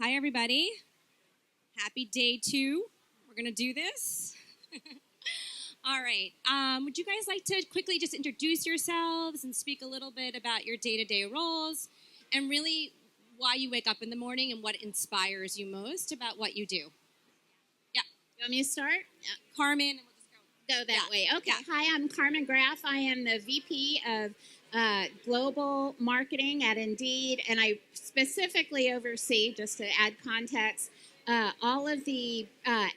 Hi, everybody. Happy day 2. We're going to do this. All right. Would you guys like to quickly just introduce yourselves and speak a little bit about your day-to-day roles and really why you wake up in the morning and what inspires you most about what you do? Yeah. You want me to start? Yeah. Carmen, and we'll just Go that way. Okay. Yeah. Hi, I'm Carmen Graf. I am the VP of Global Marketing at Indeed, and I specifically oversee, just to add context, all of the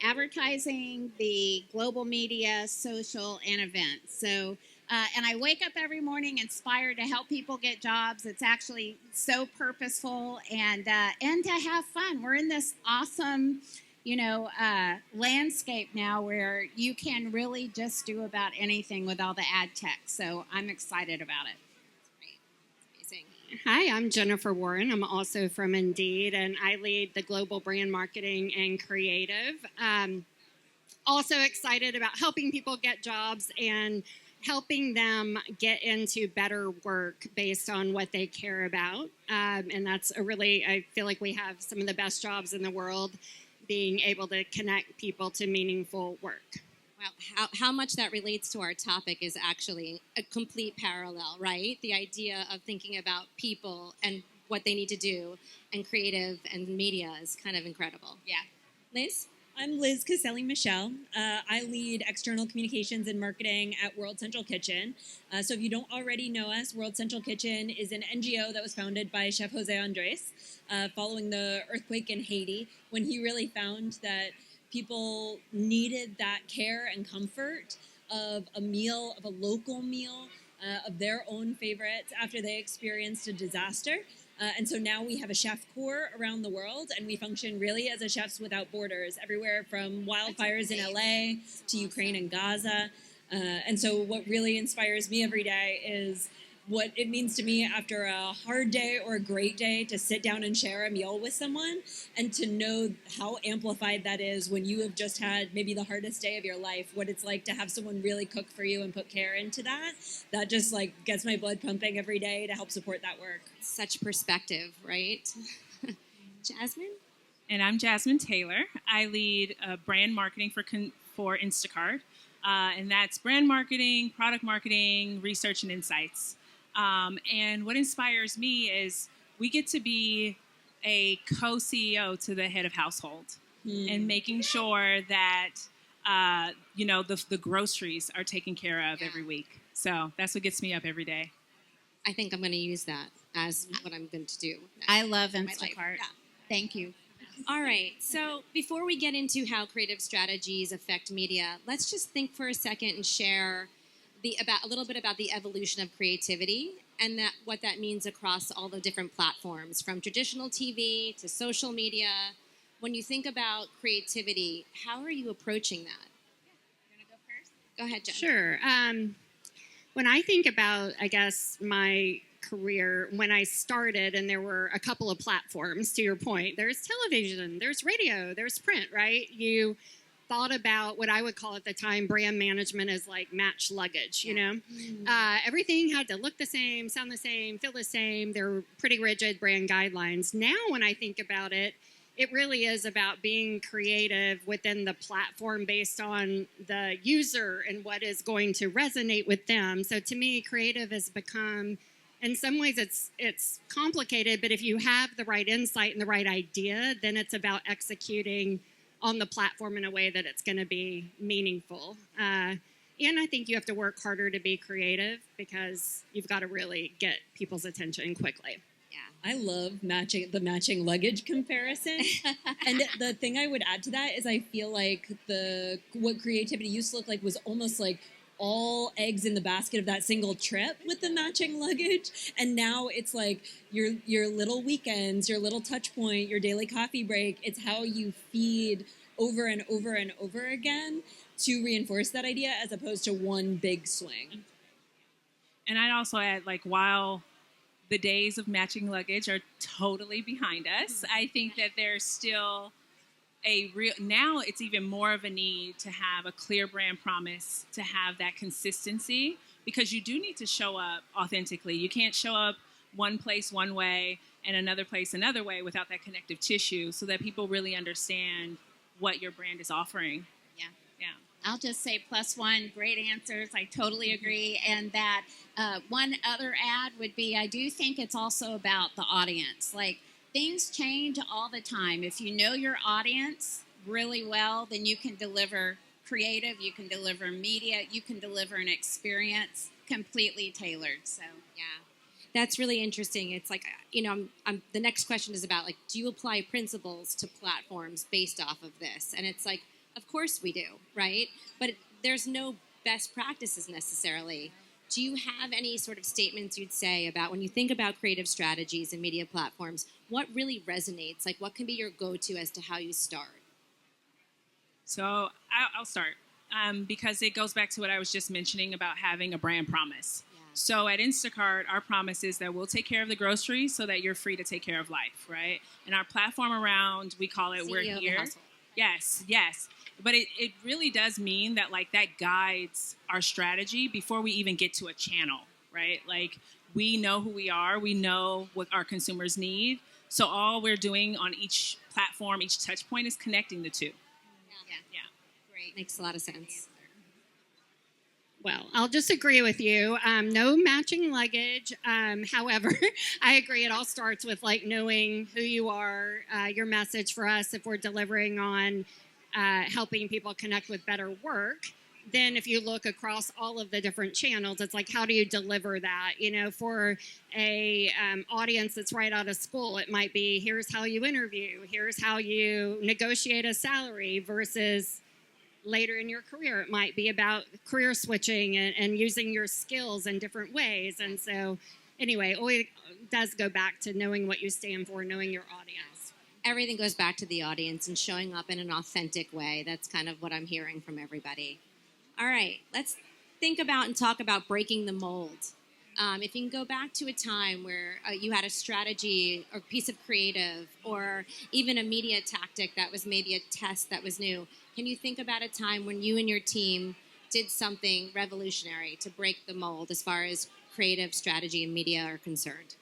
advertising, the global media, social, and events. So, and I wake up every morning inspired to help people get jobs. It's actually so purposeful and to have fun. We're in this awesome landscape now where you can really just do about anything with all the ad tech. So I'm excited about it. That's amazing. Hi, I'm Jennifer Warren. I'm also from Indeed, and I lead the global brand marketing and creative. Also excited about helping people get jobs and helping them get into better work based on what they care about. And that's I feel like we have some of the best jobs in the world, being able to connect people to meaningful work. Wow, how much that relates to our topic is actually a complete parallel, right? The idea of thinking about people and what they need to do and creative and media is kind of incredible. Yeah. Liz? I'm Liz Caselli-Mechael. I lead external communications and marketing at World Central Kitchen. So if you don't already know us, World Central Kitchen is an NGO that was founded by Chef Jose Andres following the earthquake in Haiti, when he really found that people needed that care and comfort of a meal, of a local meal, of their own favorites after they experienced a disaster. And so now we have a chef corps around the world, and we function really as a Chefs Without Borders, everywhere from wildfires in LA to Ukraine and Gaza. And so what really inspires me every day is what it means to me after a hard day or a great day to sit down and share a meal with someone, and to know how amplified that is when you have just had maybe the hardest day of your life, what it's like to have someone really cook for you and put care into that. That just gets my blood pumping every day to help support that work. Such perspective, right? Jasmine? And I'm Jasmine Taylor. I lead brand marketing for Instacart, and that's brand marketing, product marketing, research, and insights. And what inspires me is we get to be a co-CEO to the head of household, and making sure that the groceries are taken care of every week. So that's what gets me up every day. I think I'm going to use that as what I'm going to do. I love Instacart. Yeah. Thank you. All right. So before we get into how creative strategies affect media, let's just think for a second and share a little bit about the evolution of creativity and what that means across all the different platforms, from traditional TV to social media. When you think about creativity, how are you approaching that? You want to go first? Go ahead, Jen. Sure. When I think about, I guess, my career, when I started, and there were a couple of platforms, to your point, there's television, there's radio, there's print, right? You thought about what I would call at the time brand management as like match luggage, you know? Everything had to look the same, sound the same, feel the same. There were pretty rigid brand guidelines. Now, when I think about it, it really is about being creative within the platform based on the user and what is going to resonate with them. So to me, creative has become, in some ways it's complicated, but if you have the right insight and the right idea, then it's about executing on the platform in a way that it's going to be meaningful. And I think you have to work harder to be creative because you've got to really get people's attention quickly. Yeah, I love the matching luggage comparison. And the thing I would add to that is I feel like what creativity used to look like was almost like all eggs in the basket of that single trip with the matching luggage. And now it's like your little weekends, your little touch point, your daily coffee break. It's how you feed over and over and over again to reinforce that idea, as opposed to one big swing. And I'd also add, while the days of matching luggage are totally behind us, I think that there's still now it's even more of a need to have a clear brand promise, to have that consistency, because you do need to show up authentically. You can't show up one place one way and another place another way without that connective tissue, so that people really understand what your brand is offering. Yeah. Yeah. I'll just say +1, great answers. I totally agree. And that one other add would be, I do think it's also about the audience. Like, things change all the time. If you know your audience really well, then you can deliver creative, you can deliver media, you can deliver an experience completely tailored. So, Yeah. That's really interesting. It's like, the next question is about, like, do you apply principles to platforms based off of this? And it's like, of course we do, right? But there's no best practices necessarily. Do you have any sort of statements you'd say about when you think about creative strategies and media platforms, what really resonates? Like, what can be your go-to as to how you start? So I'll start because it goes back to what I was just mentioning about having a brand promise. Yeah. So at Instacart, our promise is that we'll take care of the groceries so that you're free to take care of life, right? And our platform around, we call it CEO We're of the Here. household. Yes. But it really does mean that, like, that guides our strategy before we even get to a channel, right? Like, we know who we are. We know what our consumers need. So all we're doing on each platform, each touch point, is connecting the two. yeah. Great. Makes a lot of sense. Well, I'll just agree with you. No matching luggage. However, I agree. It all starts with, like, knowing who you are, your message. For us, if we're delivering on helping people connect with better work, then if you look across all of the different channels, it's like, how do you deliver that? For a audience that's right out of school, it might be, here's how you interview, here's how you negotiate a salary, versus later in your career, it might be about career switching and using your skills in different ways. And so, anyway, always does go back to knowing what you stand for, knowing your audience. Everything goes back to the audience and showing up in an authentic way. That's kind of what I'm hearing from everybody. All right, let's think about and talk about breaking the mold. If you can go back to a time where you had a strategy or piece of creative or even a media tactic that was maybe a test that was new, can you think about a time when you and your team did something revolutionary to break the mold as far as creative strategy and media are concerned?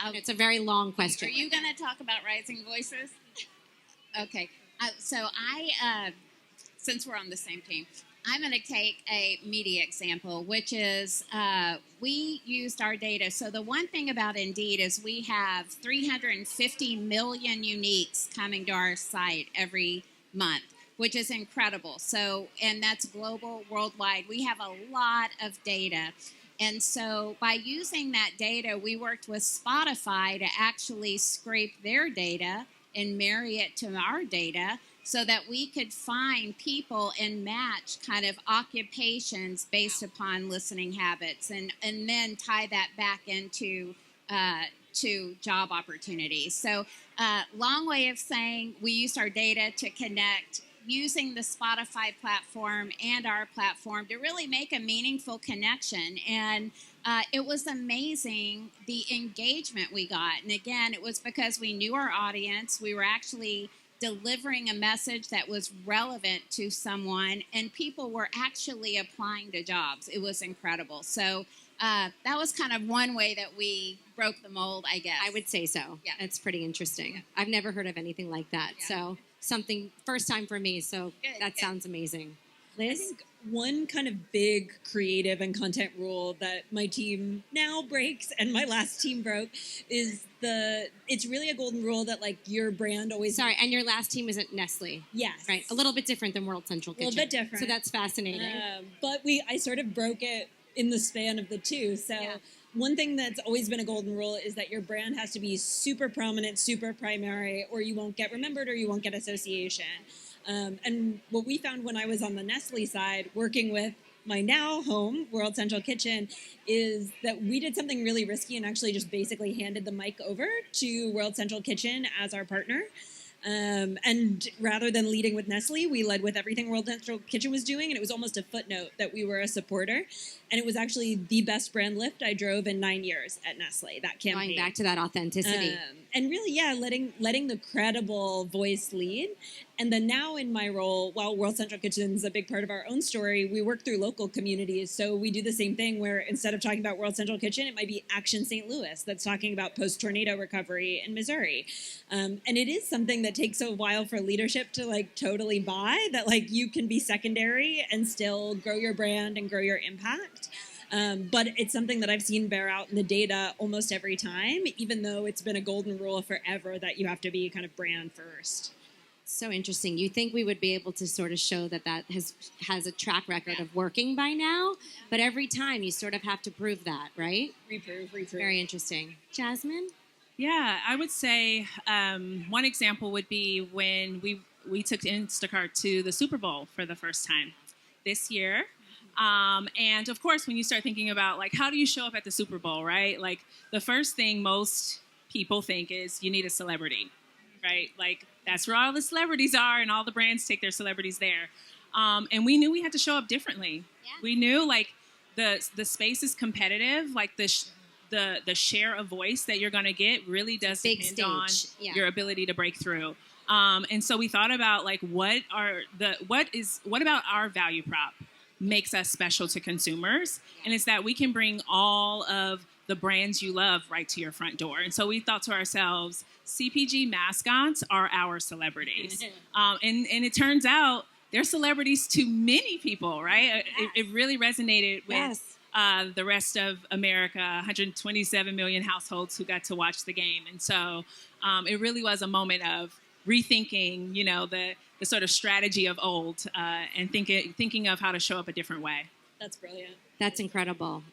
It's a very long question. Are you going to talk about Rising Voices? Okay. Since we're on the same team, I'm going to take a media example, which is we used our data. So the one thing about Indeed is we have 350 million uniques coming to our site every month, which is incredible. So, and that's global, worldwide. We have a lot of data. And so by using that data, we worked with Spotify to actually scrape their data and marry it to our data so that we could find people and match kind of occupations based upon listening habits, and then tie that back into to job opportunities. So long way of saying we used our data to connect using the Spotify platform and our platform to really make a meaningful connection. And it was amazing the engagement we got. And again, it was because we knew our audience. We were actually delivering a message that was relevant to someone, and people were actually applying to jobs. It was incredible. So that was kind of one way that we broke the mold, I guess. I would say so. Yeah. It's pretty interesting. Yeah. I've never heard of anything like that. Yeah. So something, first time for me. So that sounds amazing. Liz? I think one kind of big creative and content rule that my team now breaks and my last team broke is it's really a golden rule that, like, your brand always... Sorry, and your last team was at Nestle. Yes. Right, a little bit different than World Central Kitchen. A little bit different. So that's fascinating. But I sort of broke it in the span of the two. So one thing that's always been a golden rule is that your brand has to be super prominent, super primary, or you won't get remembered or you won't get association. And what we found when I was on the Nestle side, working with my now home, World Central Kitchen, is that we did something really risky and actually just basically handed the mic over to World Central Kitchen as our partner. And rather than leading with Nestle, we led with everything World Central Kitchen was doing, and it was almost a footnote that we were a supporter. And it was actually the best brand lift I drove in 9 years at Nestle, that campaign. Going back to that authenticity. And really, yeah, letting the credible voice lead. And then now in my role, while World Central Kitchen is a big part of our own story, we work through local communities. So we do the same thing where instead of talking about World Central Kitchen, it might be Action St. Louis that's talking about post-tornado recovery in Missouri. And it is something that takes a while for leadership to like totally buy, that like you can be secondary and still grow your brand and grow your impact. But it's something that I've seen bear out in the data almost every time, even though it's been a golden rule forever that you have to be kind of brand first. So interesting. You think we would be able to sort of show that has a track record of working by now, but every time you sort of have to prove that, right? Reprove. Very interesting. Jasmine? Yeah, I would say one example would be when we took Instacart to the Super Bowl for the first time this year. And of course, when you start thinking about like, how do you show up at the Super Bowl, right? Like the first thing most people think is you need a celebrity, right? Like that's where all the celebrities are and all the brands take their celebrities there. And we knew we had to show up differently. Yeah. We knew like the space is competitive, like the share of voice that you're going to get really does depend on your ability to break through. And so we thought about like, what about our value prop makes us special to consumers? And it's that we can bring all of the brands you love right to your front door. And so we thought to ourselves, CPG mascots are our celebrities. And it turns out they're celebrities to many people, right? Yes. It really resonated with the rest of America, 127 million households who got to watch the game. And so it really was a moment of rethinking, you know, the sort of strategy of old and thinking of how to show up a different way. That's brilliant. That's incredible.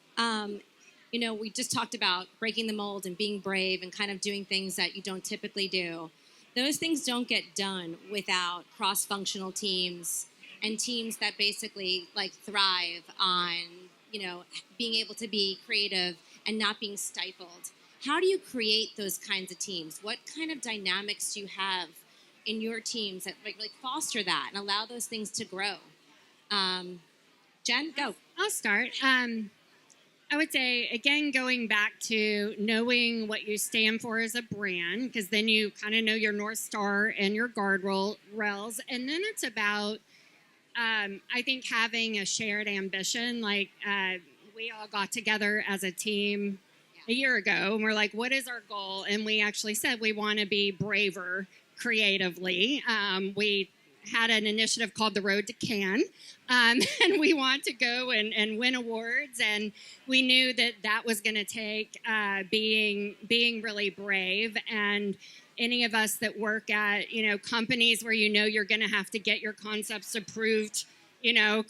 You know, we just talked about breaking the mold and being brave and kind of doing things that you don't typically do. Those things don't get done without cross-functional teams and teams that basically like thrive on, you know, being able to be creative and not being stifled. How do you create those kinds of teams? What kind of dynamics do you have in your teams that like foster that and allow those things to grow? Jen, go. I'll start. I would say, again, going back to knowing what you stand for as a brand, because then you kind of know your North Star and your guardrails. And then it's about, I think, having a shared ambition. Like we all got together as a team a year ago, and we're like, what is our goal? And we actually said we want to be braver creatively. We had an initiative called The Road to Cannes, and we want to go and win awards, and we knew that was going to take being really brave. And any of us that work at, you know, companies where you know you're going to have to get your concepts approved, you know,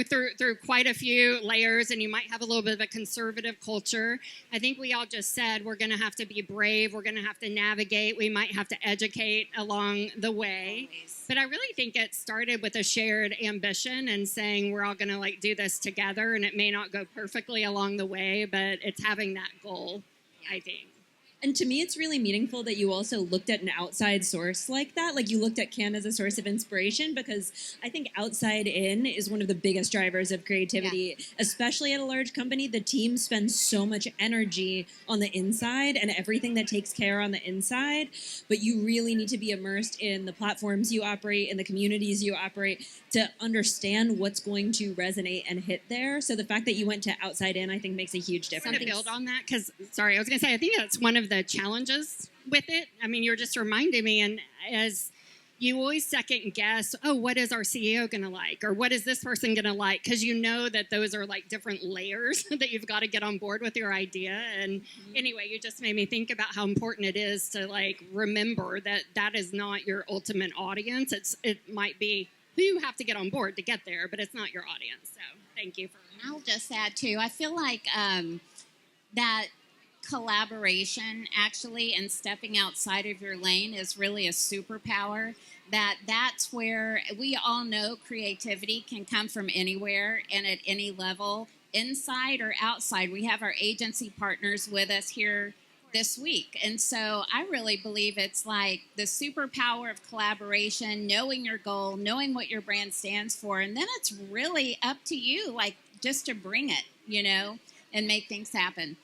through quite a few layers, and you might have a little bit of a conservative culture. I think we all just said we're going to have to be brave. We're going to have to navigate. We might have to educate along the way. But I really think it started with a shared ambition and saying we're all going to like do this together, and it may not go perfectly along the way, but it's having that goal, I think. And to me, it's really meaningful that you also looked at an outside source like that. Like you looked at Cannes as a source of inspiration, because I think outside in is one of the biggest drivers of creativity, especially at a large company. The team spends so much energy on the inside and everything that takes care on the inside. But you really need to be immersed in the platforms you operate, in the communities you operate, to understand what's going to resonate and hit there. So the fact that you went to outside in, I think, makes a huge difference. To build on that, because, sorry, I was going to say, I think that's one of the challenges with it. I mean, you're just reminding me, and as you always second guess, oh, what is our CEO going to like? Or what is this person going to like? Because you know that those are like different layers that you've got to get on board with your idea. And anyway, you just made me think about how important it is to like remember that that is not your ultimate audience. It might be who you have to get on board to get there, but it's not your audience. So thank you for. I'll just add too, I feel like that collaboration actually and stepping outside of your lane is really a superpower. That's where we all know creativity can come from anywhere and at any level, inside or outside. We have our agency partners with us here this week. And so I really believe it's like the superpower of collaboration, knowing your goal, knowing what your brand stands for. And then it's really up to you, like just to bring it, you know, and make things happen.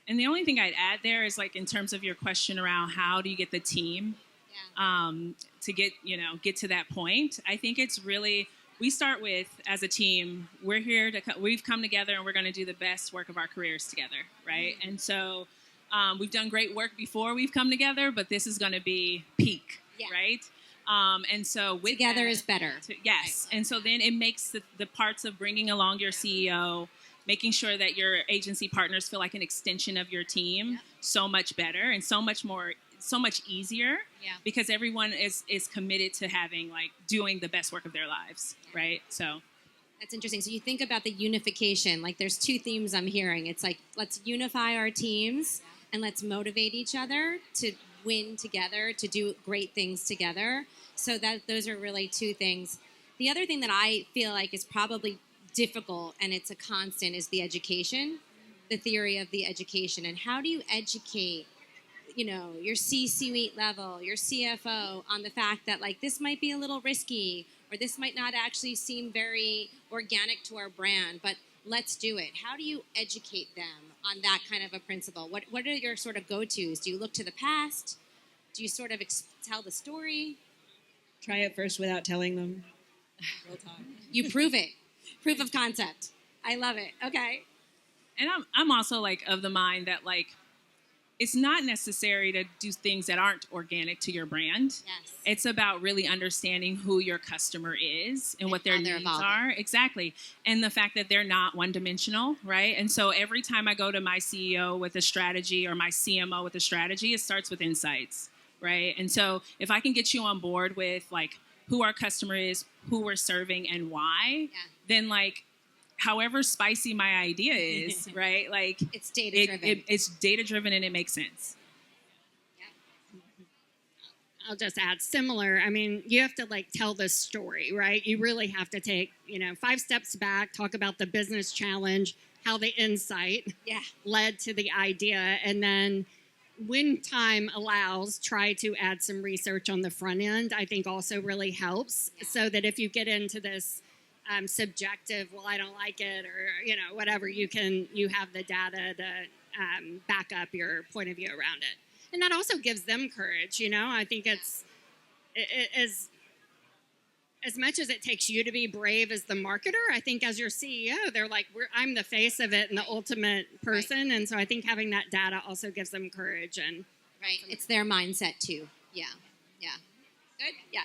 And the only thing I'd add there is like in terms of your question around how do you get the team to get to that point. I think it's really, we start with, as a team, we've come together and we're going to do the best work of our careers together, right? Mm-hmm. And so we've done great work before we've come together, but this is going to be peak, right? And so with together is better. Yes. Right. And so then it makes the parts of bringing along your CEO, making sure that your agency partners feel like an extension of your team so much better and so much easier because everyone is committed to doing the best work of their lives, right? So that's interesting. So you think about the unification, like there's two themes I'm hearing. It's like, let's unify our teams and let's motivate each other to win together, to do great things together. So those are really two things. The other thing that I feel like is probably difficult, and it's a constant, is the education, the theory of the education. And how do you educate, your C-suite level, your CFO on the fact that like this might be a little risky or this might not actually seem very organic to our brand, but let's do it. How do you educate them on that kind of a principle? What are your sort of go-tos? Do you look to the past? Do you sort of tell the story? Try it first without telling them. Real talk. You prove it. Proof of concept. I love it. Okay. And I'm also like of the mind that like it's not necessary to do things that aren't organic to your brand. Yes. It's about really understanding who your customer is and what their needs are. Exactly. And the fact that they're not one-dimensional, right? And so every time I go to my CEO with a strategy or my CMO with a strategy, it starts with insights, right? And so if I can get you on board with like who our customer is, who we're serving, and why, then like however spicy my idea is, right? Like it's data-driven. It's data-driven and it makes sense. I'll just add similar. I mean, you have to like tell the story, right? You really have to take, 5 steps back, talk about the business challenge, how the insight led to the idea, and then when time allows, try to add some research on the front end. I think also really helps so that if you get into this subjective, well, I don't like it, or whatever, you have the data to back up your point of view around it, and that also gives them courage. I think it is as much as it takes you to be brave as the marketer. I think as your CEO, they're like, I'm the face of it and the ultimate person, and so I think having that data also gives them courage and it's their mindset too. Yeah. Good. Yeah.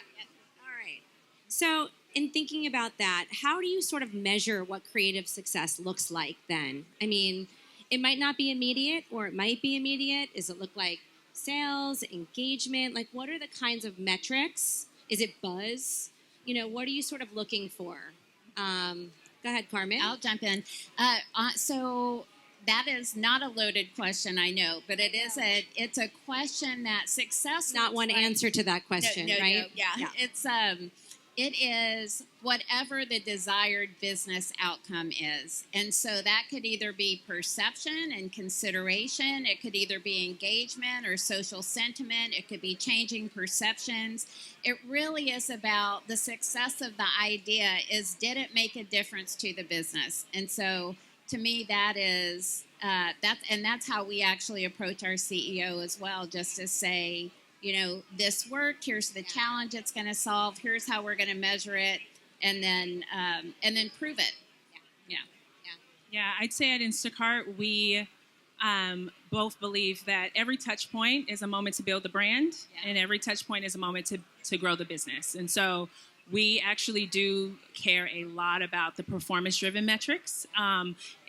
All right. So, in thinking about that, how do you sort of measure what creative success looks like then? I mean, it might not be immediate or it might be immediate. Does it look like sales, engagement? Like, what are the kinds of metrics? Is it buzz? What are you sort of looking for? Go ahead, Carmen. I'll jump in. So that is not a loaded question, I know, but it's a question that success. Not one answer to that question, right? No, it is whatever the desired business outcome is. And so that could either be perception and consideration. It could either be engagement or social sentiment. It could be changing perceptions. It really is about the success of the idea is, did it make a difference to the business? And so to me, that is, that's how we actually approach our CEO as well, just to say, this worked, here's the challenge it's going to solve, here's how we're going to measure it, and then prove it. Yeah, I'd say at Instacart, we both believe that every touch point is a moment to build the brand, and every touch point is a moment to grow the business. And so we actually do care a lot about the performance-driven metrics.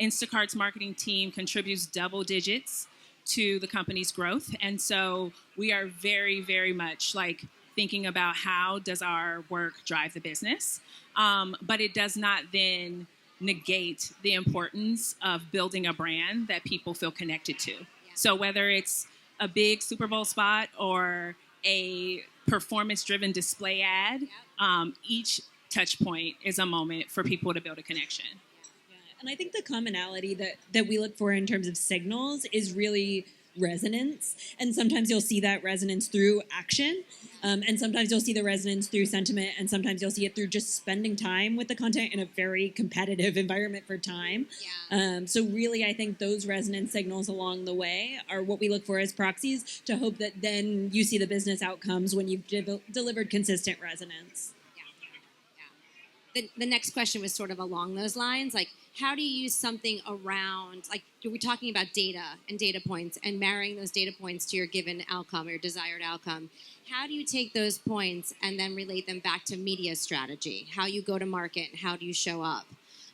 Instacart's marketing team contributes double digits to the company's growth. And so we are very, very much like thinking about how does our work drive the business. But it does not then negate the importance of building a brand that people feel connected to. So whether it's a big Super Bowl spot or a performance-driven display ad, each touch point is a moment for people to build a connection. And I think the commonality that we look for in terms of signals is really resonance. And sometimes you'll see that resonance through action. And sometimes you'll see the resonance through sentiment. And sometimes you'll see it through just spending time with the content in a very competitive environment for time. So really, I think those resonance signals along the way are what we look for as proxies to hope that then you see the business outcomes when you've delivered consistent resonance. The next question was sort of along those lines, like how do you use something around, like we're talking about data and data points and marrying those data points to your given outcome or your desired outcome. How do you take those points and then relate them back to media strategy, how you go to market, how do you show up,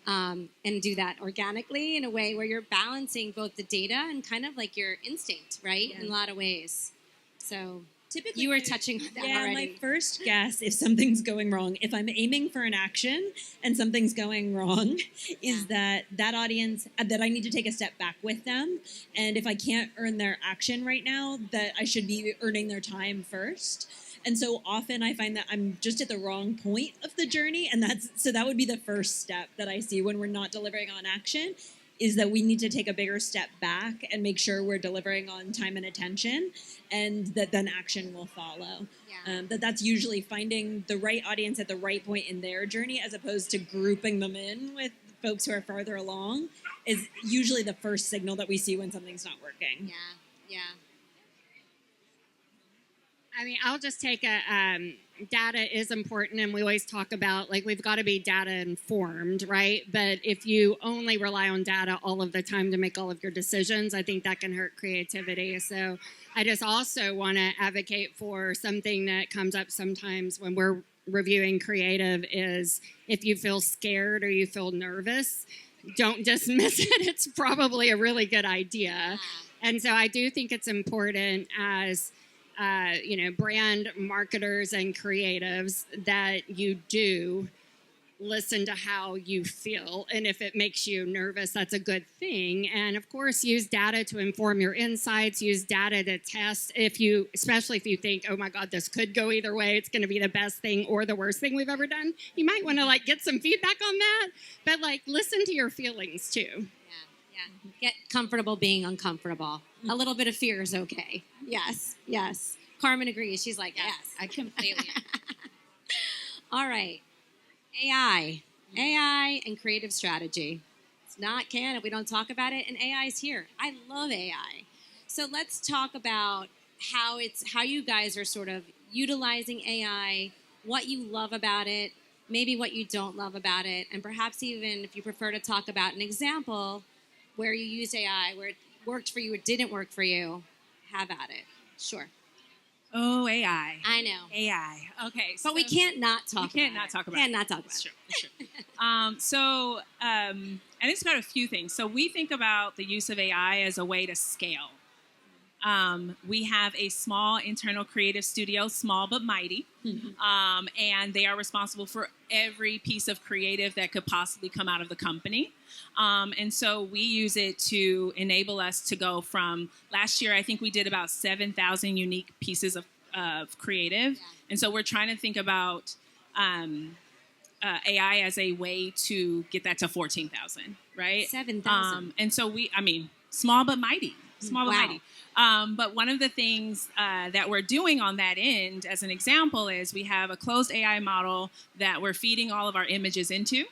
and do that organically in a way where you're balancing both the data and kind of like your instinct, right, in a lot of ways. So typically, you were touching on that already. My first guess, if something's going wrong, if I'm aiming for an action and something's going wrong, is that audience, that I need to take a step back with them. And if I can't earn their action right now, that I should be earning their time first. And so often I find that I'm just at the wrong point of the journey. And that would be the first step that I see when we're not delivering on action, is that we need to take a bigger step back and make sure we're delivering on time and attention, and that then action will follow. That's usually finding the right audience at the right point in their journey, as opposed to grouping them in with folks who are farther along, is usually the first signal that we see when something's not working. I mean, I'll just take data is important, and we always talk about, like, we've got to be data informed, right? But if you only rely on data all of the time to make all of your decisions, I think that can hurt creativity. So I just also want to advocate for something that comes up sometimes when we're reviewing creative is if you feel scared or you feel nervous, don't dismiss it. It's probably a really good idea. And so I do think it's important as brand marketers and creatives that you do listen to how you feel. And if it makes you nervous, that's a good thing. And of course, use data to inform your insights, use data to test especially if you think, oh my God, this could go either way. It's going to be the best thing or the worst thing we've ever done. You might want to get some feedback on that, but listen to your feelings too. Get comfortable being uncomfortable. A little bit of fear is okay. Yes. Carmen agrees. She's like, yes. I completely agree. All right. AI and creative strategy. It's not canon if we don't talk about it, and AI is here. I love AI. So let's talk about how you guys are sort of utilizing AI, what you love about it, maybe what you don't love about it, and perhaps even if you prefer to talk about an example where you used AI, where it worked for you, it didn't work for you, have at it. Sure. Oh, AI. I know. AI. Okay. But we can't not talk about it. We can't not talk about it. Can't not talk about it. Sure. And it's got a few things. So we think about the use of AI as a way to scale. We have a small internal creative studio, small but mighty, and they are responsible for every piece of creative that could possibly come out of the company. And so we use it to enable us to go from last year, I think we did about 7,000 unique pieces of creative. Yeah. And so we're trying to think about AI as a way to get that to 14,000, right? 7,000. And so small but mighty. Small but mighty. But one of the things that we're doing on that end, as an example, is we have a closed AI model that we're feeding all of our images into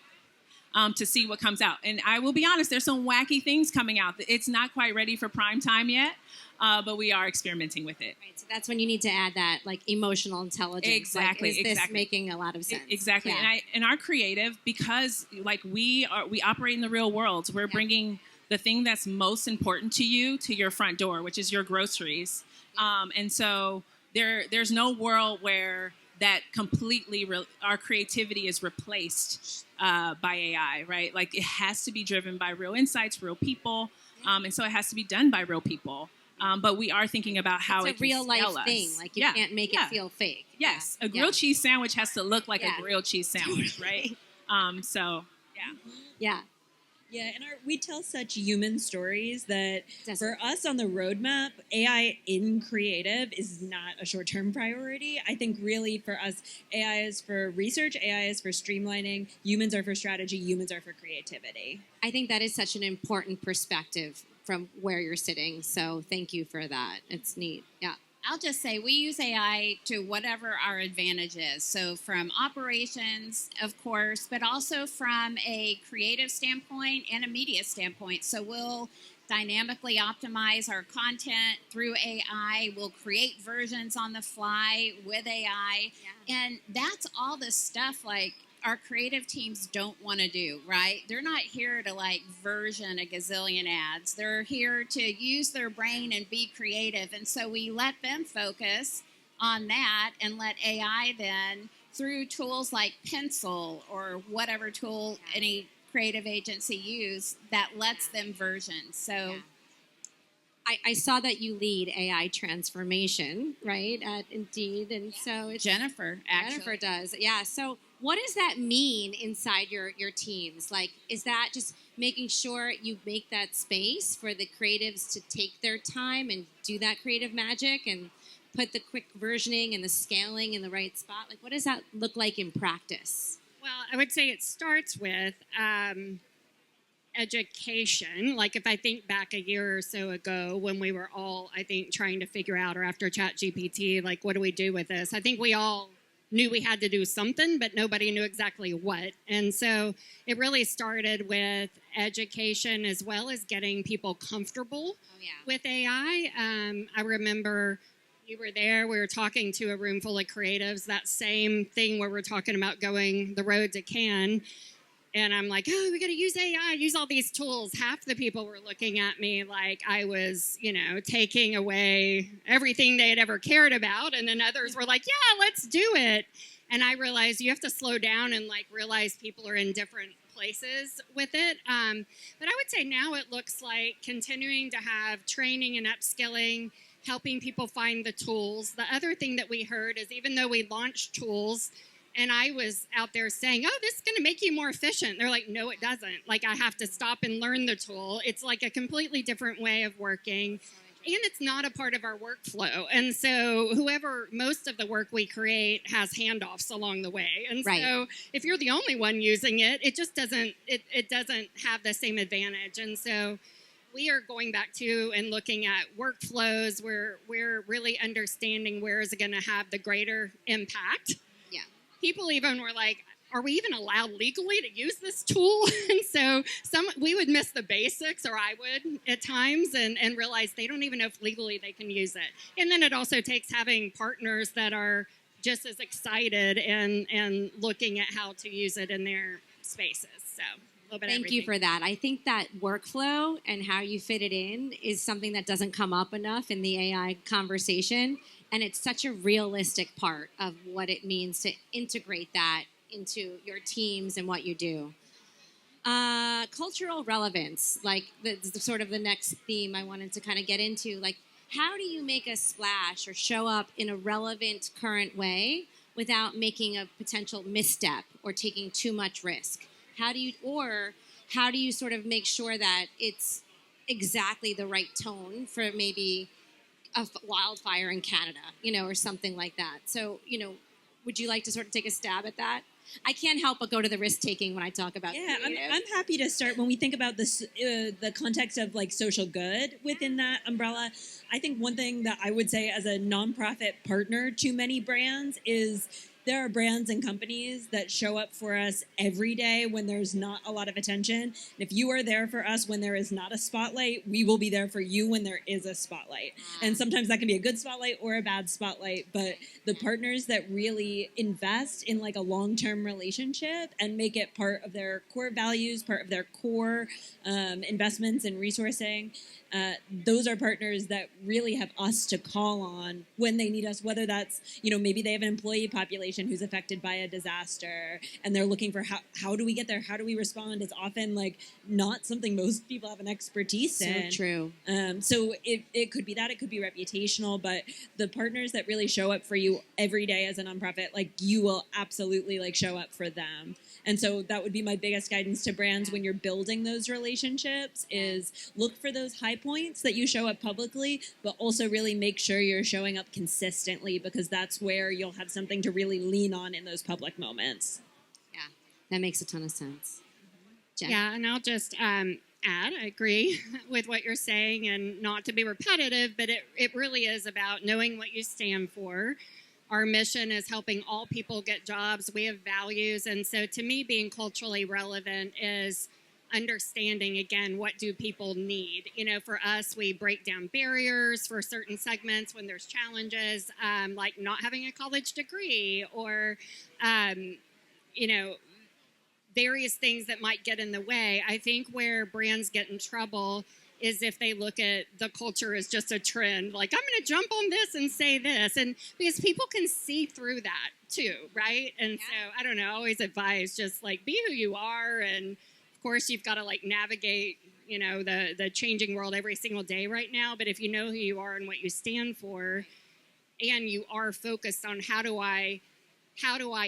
to see what comes out. And I will be honest, there's some wacky things coming out. It's not quite ready for prime time yet, but we are experimenting with it. Right, so that's when you need to add that emotional intelligence. Exactly. Is this making a lot of sense? Exactly. Yeah. And our creative, because we operate in the real world, we're bringing the thing that's most important to you to your front door, which is your groceries. And so there's no world where that completely our creativity is replaced by AI, right? It has to be driven by real insights, real people. And so it has to be done by real people. But we are thinking about how it's a real life thing. You can't make it feel fake. Yes. A grilled cheese sandwich has to look like a grilled cheese sandwich, right? Yeah, and we tell such human stories that for us on the roadmap, AI in creative is not a short-term priority. I think really for us, AI is for research, AI is for streamlining, humans are for strategy, humans are for creativity. I think that is such an important perspective from where you're sitting. So thank you for that. It's neat. Yeah. I'll just say we use AI to whatever our advantage is. So from operations, of course, but also from a creative standpoint and a media standpoint. So we'll dynamically optimize our content through AI. We'll create versions on the fly with AI. Yeah. And that's all the stuff like our creative teams don't want to do, right? They're not here to like version a gazillion ads. They're here to use their brain and be creative. And so we let them focus on that and let AI then, through tools like Pencil or whatever tool any creative agency use, that lets them version. So I saw that you lead AI transformation, right, at Indeed. And so it's Jennifer, actually. Jennifer does. Yeah. So what does that mean inside your teams? Like, is that just making sure you make that space for the creatives to take their time and do that creative magic and put the quick versioning and the scaling in the right spot? Like, what does that look like in practice? Well, I would say it starts with education. Like if I think back a year or so ago when we were all, I think, trying to figure out, or after ChatGPT, like what do we do with this? I think we all knew we had to do something, but nobody knew exactly what. And so it really started with education as well as getting people comfortable with AI. I remember you were there, we were talking to a room full of creatives, that same thing where we're talking about going the road to Cannes. And I'm like, oh, we got to use AI, use all these tools. Half the people were looking at me like I was, taking away everything they had ever cared about. And then others were like, yeah, let's do it. And I realized you have to slow down and realize people are in different places with it. But I would say now it looks like continuing to have training and upskilling, helping people find the tools. The other thing that we heard is even though we launched tools, and I was out there saying, oh, this is going to make you more efficient. They're like, no, it doesn't. I have to stop and learn the tool. It's like a completely different way of working. And it's not a part of our workflow. And so most of the work we create has handoffs along the way. And so if you're the only one using it, it just doesn't have the same advantage. And so we are going back to and looking at workflows where we're really understanding where is it going to have the greater impact. People even were like, are we even allowed legally to use this tool? And so we would miss the basics, or I would at times, and realize they don't even know if legally they can use it. And then it also takes having partners that are just as excited and looking at how to use it in their spaces. So a little bit of Thank you for that. I think that workflow and how you fit it in is something that doesn't come up enough in the AI conversation. And it's such a realistic part of what it means to integrate that into your teams and what you do. Cultural relevance, the sort of the next theme I wanted to kind of get into. How do you make a splash or show up in a relevant current way without making a potential misstep or taking too much risk? How do you sort of make sure that it's exactly the right tone for maybe a wildfire in Canada, or something like that. So, would you like to sort of take a stab at that? I can't help but go to the risk-taking when I talk about creative. I'm happy to start. When we think about this, the context of social good within that umbrella, I think one thing that I would say as a nonprofit partner to many brands is there are brands and companies that show up for us every day when there's not a lot of attention. And if you are there for us when there is not a spotlight, we will be there for you when there is a spotlight. And sometimes that can be a good spotlight or a bad spotlight. But the partners that really invest in a long-term relationship and make it part of their core values, part of their core investments and resourcing, those are partners that really have us to call on when they need us, whether that's, maybe they have an employee population who's affected by a disaster and they're looking for how do we get there? How do we respond? It's often not something most people have an expertise in. So true. So it could be that, it could be reputational, but the partners that really show up for you every day as a nonprofit, you will absolutely show up for them. And so that would be my biggest guidance to brands when you're building those relationships is look for those high points that you show up publicly, but also really make sure you're showing up consistently because that's where you'll have something to really lean on in those public moments. Yeah, that makes a ton of sense. Jen? Yeah, and I'll just add, I agree with what you're saying, and not to be repetitive, but it really is about knowing what you stand for. Our mission is helping all people get jobs. We have values. And so to me, being culturally relevant is understanding, again, what do people need? For us, we break down barriers for certain segments when there's challenges, like not having a college degree or, various things that might get in the way. I think where brands get in trouble is if they look at the culture as just a trend, like I'm going to jump on this and say this, and because people can see through that too, right? And so I don't know, I always advise just like be who you are, and of course you've got to like navigate, the changing world every single day right now. But if you know who you are and what you stand for, and you are focused on how do I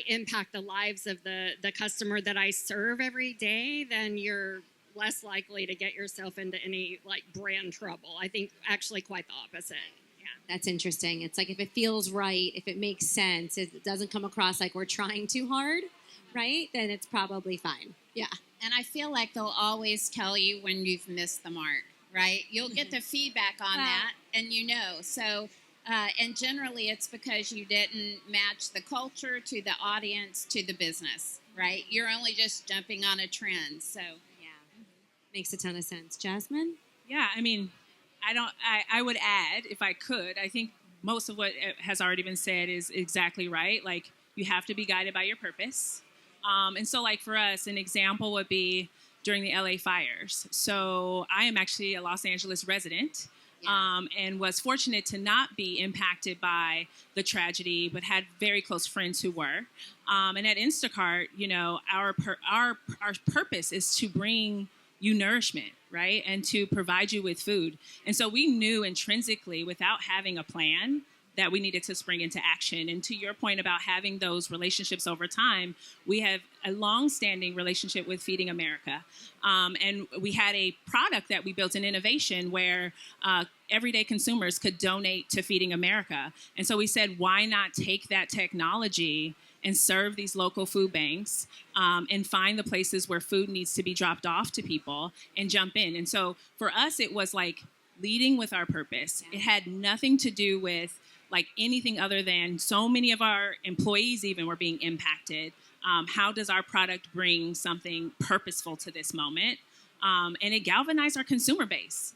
impact the lives of the customer that I serve every day, then you're less likely to get yourself into any like brand trouble. I think actually quite the opposite. Yeah. That's interesting. It's like if it feels right, if it makes sense, it doesn't come across like we're trying too hard, right? Then it's probably fine. Yeah. And I feel like they'll always tell you when you've missed the mark, right? You'll get the feedback on that, and So, and generally it's because you didn't match the culture to the audience to the business, right? You're only just jumping on a trend. So, makes a ton of sense. Jasmine? Yeah, I would add, if I could, I think most of what has already been said is exactly right. Like, you have to be guided by your purpose. And so, like, for us, an example would be during the LA fires. So I am actually a Los Angeles resident. And was fortunate to not be impacted by the tragedy, but had very close friends who were. And at Instacart, our purpose is to bring you nourishment, right? And to provide you with food. And so we knew intrinsically, without having a plan, that we needed to spring into action. And to your point about having those relationships over time, we have a long-standing relationship with Feeding America. And we had a product that we built, an innovation where everyday consumers could donate to Feeding America. And so we said, why not take that technology and serve these local food banks and find the places where food needs to be dropped off to people and jump in. And so for us, it was like leading with our purpose. It had nothing to do with like anything other than so many of our employees even were being impacted. How does our product bring something purposeful to this moment? And it galvanized our consumer base.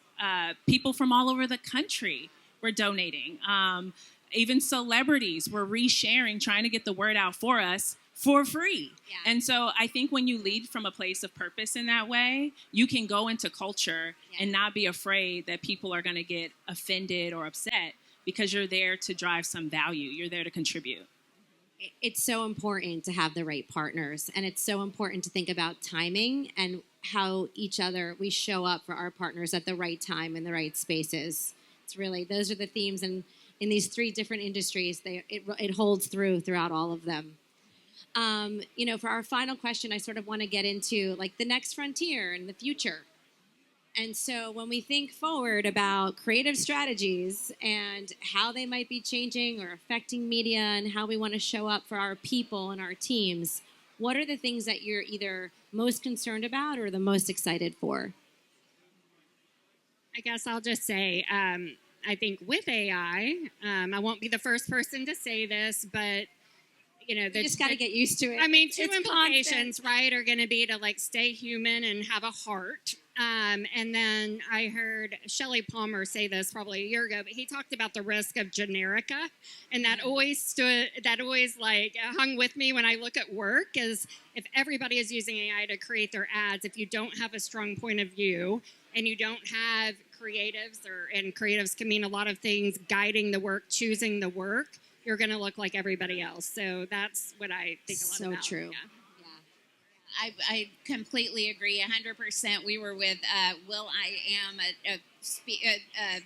People from all over the country were donating. Even celebrities were resharing, trying to get the word out for us for free. Yeah. And so I think when you lead from a place of purpose in that way, you can go into culture and not be afraid that people are going to get offended or upset, because you're there to drive some value. You're there to contribute. It's so important to have the right partners, and it's so important to think about timing and how we show up for our partners at the right time in the right spaces. It's really, those are the themes, and in these three different industries, it holds throughout all of them. For our final question, I sort of want to get into like the next frontier and the future. And so when we think forward about creative strategies and how they might be changing or affecting media and how we want to show up for our people and our teams, what are the things that you're either most concerned about or the most excited for? I guess I'll just say, I think with AI, I won't be the first person to say this, but you just got to get used to it. I mean, two implications, constant, right, are going to be to like stay human and have a heart. And then I heard Shelley Palmer say this probably a year ago, but he talked about the risk of generica, and that always like hung with me when I look at work. Is if everybody is using AI to create their ads, if you don't have a strong point of view and you don't have creatives, and creatives can mean a lot of things, guiding the work, choosing the work, you're going to look like everybody else. So that's what I think a lot about. So true. Yeah. I completely agree, 100%. We were with Will I Am at a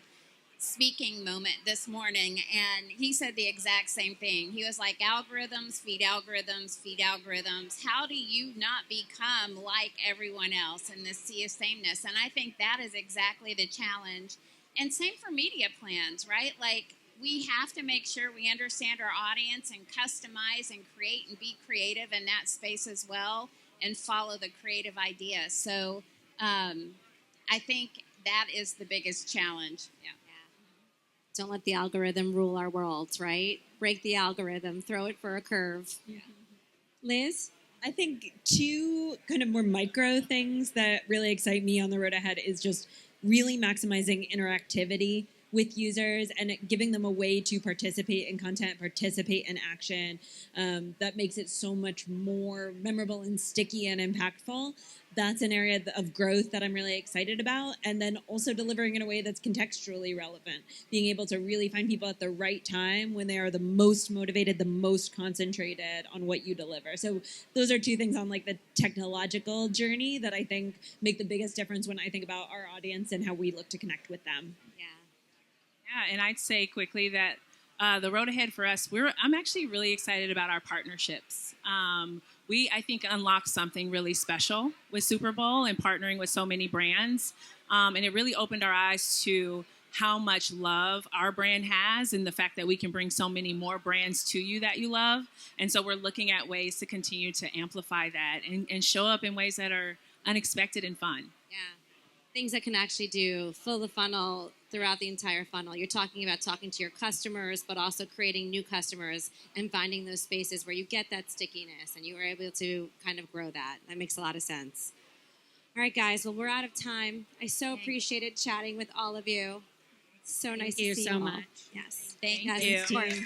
speaking moment this morning, and he said the exact same thing. He was like, algorithms feed algorithms feed algorithms. How do you not become like everyone else in this sea of sameness? And I think that is exactly the challenge. And same for media plans, right? Like, we have to make sure we understand our audience and customize and create and be creative in that space as well, and follow the creative idea. So I think that is the biggest challenge. Yeah. Don't let the algorithm rule our world, right? Break the algorithm, throw it for a curve. Yeah. Liz? I think two kind of more micro things that really excite me on the road ahead is just really maximizing interactivity with users and giving them a way to participate in content, participate in action. That makes it so much more memorable and sticky and impactful. That's an area of growth that I'm really excited about. And then also delivering in a way that's contextually relevant, being able to really find people at the right time when they are the most motivated, the most concentrated on what you deliver. So those are two things on like the technological journey that I think make the biggest difference when I think about our audience and how we look to connect with them. Yeah, and I'd say quickly that the road ahead for us, I'm actually really excited about our partnerships. We, I think, unlocked something really special with Super Bowl and partnering with so many brands. And it really opened our eyes to how much love our brand has and the fact that we can bring so many more brands to you that you love. And so we're looking at ways to continue to amplify that and show up in ways that are unexpected and fun. Yeah. Things that can actually do fill the funnel throughout the entire funnel. You're talking about talking to your customers, but also creating new customers and finding those spaces where you get that stickiness and you were able to kind of grow that. That makes a lot of sense. All right, guys. Well, we're out of time. I so appreciated chatting with all of you. So nice to see you so all. much. Yes. Thank Yes, you. of course.